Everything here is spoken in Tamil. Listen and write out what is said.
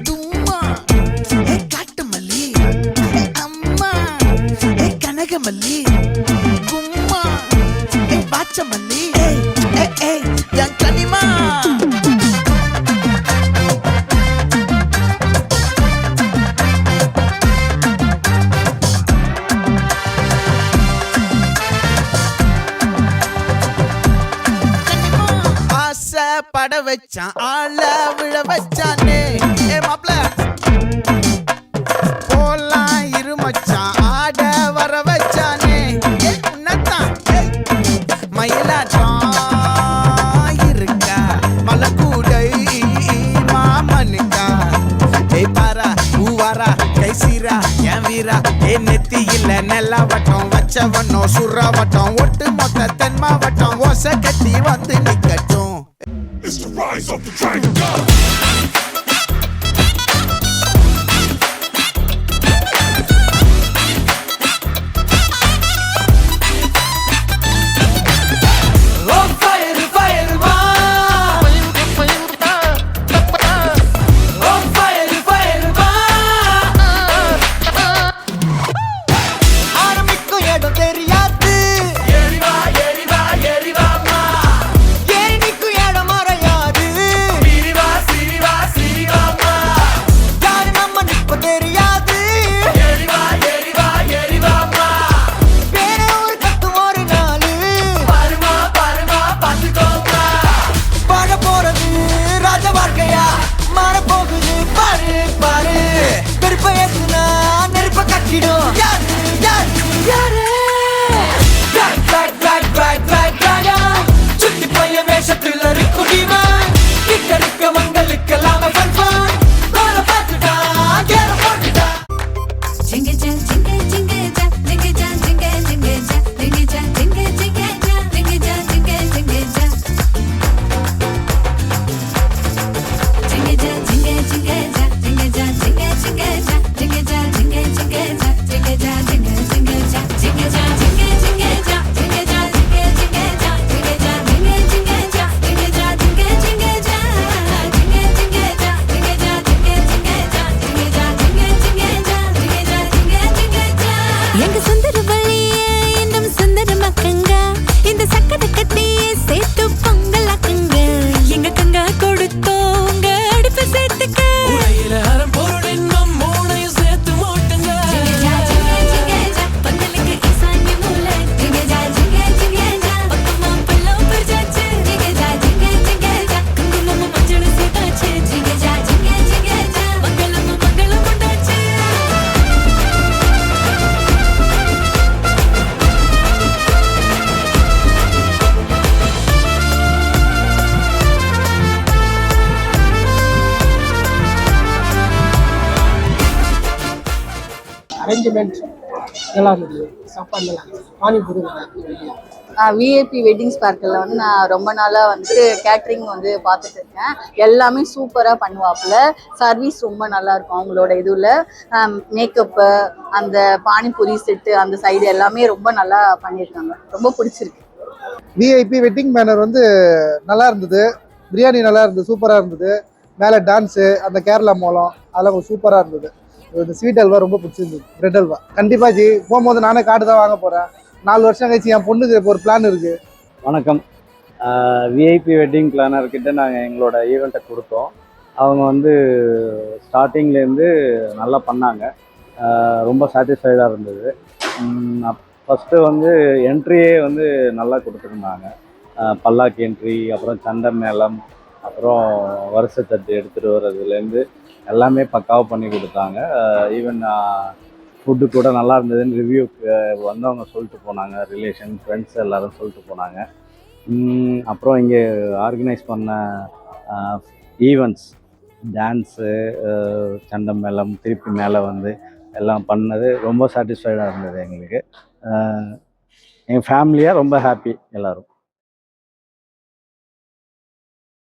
தும்மா காட்டு மல்லி அம்மா கனகமல்லி கும்மா பாச்ச மல்லி என் கனிமா பட வச்சான் ஆள விழ வச்சானே மாப்ள போலாம் இருமச்சான் ஆட வர வச்சானே உன்னதான் மயிலாட்டம் இருக்கா மலக்கூடை மாமனுக்கா பாரா பூவாரா கைசீரா என் வீரா நெத்தி இல்ல நெல்லாவட்டம் வச்சவட்டம் சுறாவட்டம் ஒட்டு மொத்த தென் மாவட்டம் ஓசை கட்டி வந்து நிக்கட்டும். It's the rise of the dragon god. Arrangement நல்லா இருந்தது, சாப்பாடு நல்லா இருந்தது, பானிபூரி நல்லா இருந்தது. விஐபி வெட்டிங் ஸ்பார்க்கில் வந்து நான் ரொம்ப நாளாக வந்துட்டு கேட்ரிங் வந்து பார்த்துட்டு இருக்கேன். எல்லாமே சூப்பராக பண்ணுவாப்புல. சர்வீஸ் ரொம்ப நல்லா இருக்கும் அவங்களோட இதில். மேக்கப்பு, அந்த பானிபூரி செட்டு, அந்த சைடு எல்லாமே ரொம்ப நல்லா பண்ணியிருக்காங்க. ரொம்ப பிடிச்சிருக்கு. விஐபி வெட்டிங் பேனர் வந்து நல்லா இருந்தது. பிரியாணி நல்லா இருந்தது, சூப்பராக இருந்தது. மேலே டான்ஸு, அந்த கேரளா மோளம் அதெல்லாம் சூப்பராக இருந்தது. இந்த ஸ்வீட் அல்வா ரொம்ப பிடிச்சிருந்தது, பிரெட் அல்வா. கண்டிப்பாக ஜி போகும்போது நானே கார்டு தான் வாங்க போகிறேன். 4 வருஷம் கழிச்சு என் பொண்ணுக்கு இப்போ ஒரு பிளான் இருக்குது. வணக்கம். விஐபி வெட்டிங் பிளானர்கிட்ட நாங்கள் எங்களோட ஈவெண்ட்டை கொடுத்தோம். அவங்க வந்து ஸ்டார்டிங்லேருந்து நல்லா பண்ணாங்க. ரொம்ப சாட்டிஸ்ஃபைடாக இருந்தது. ஃபஸ்ட்டு வந்து என்ட்ரியே வந்து நல்லா கொடுத்துருந்தாங்க. பல்லாக்கு என்ட்ரி, அப்புறம் சண்டை மேளம், அப்புறம் வருஷத்தட்டு எடுத்துகிட்டு வர்றதுலேருந்து எல்லாமே பக்காவாக பண்ணி கொடுத்தாங்க. ஈவன் ஃபுட்டு கூட நல்லா இருந்ததுன்னு ரிவ்யூக்கு வந்தவங்க சொல்லிட்டு போனாங்க. ரிலேஷன், ஃப்ரெண்ட்ஸ் எல்லோரும் சொல்லிட்டு போனாங்க. அப்புறம் இங்கே ஆர்கனைஸ் பண்ண ஈவெண்ட்ஸ், டான்ஸு, சண்டை மேளம், திருப்பி மேலே வந்து எல்லாம் பண்ணது ரொம்ப சாட்டிஸ்ஃபைடாக இருந்தது எங்களுக்கு. எங்கள் ஃபேமிலியாக ரொம்ப ஹாப்பி எல்லோரும்.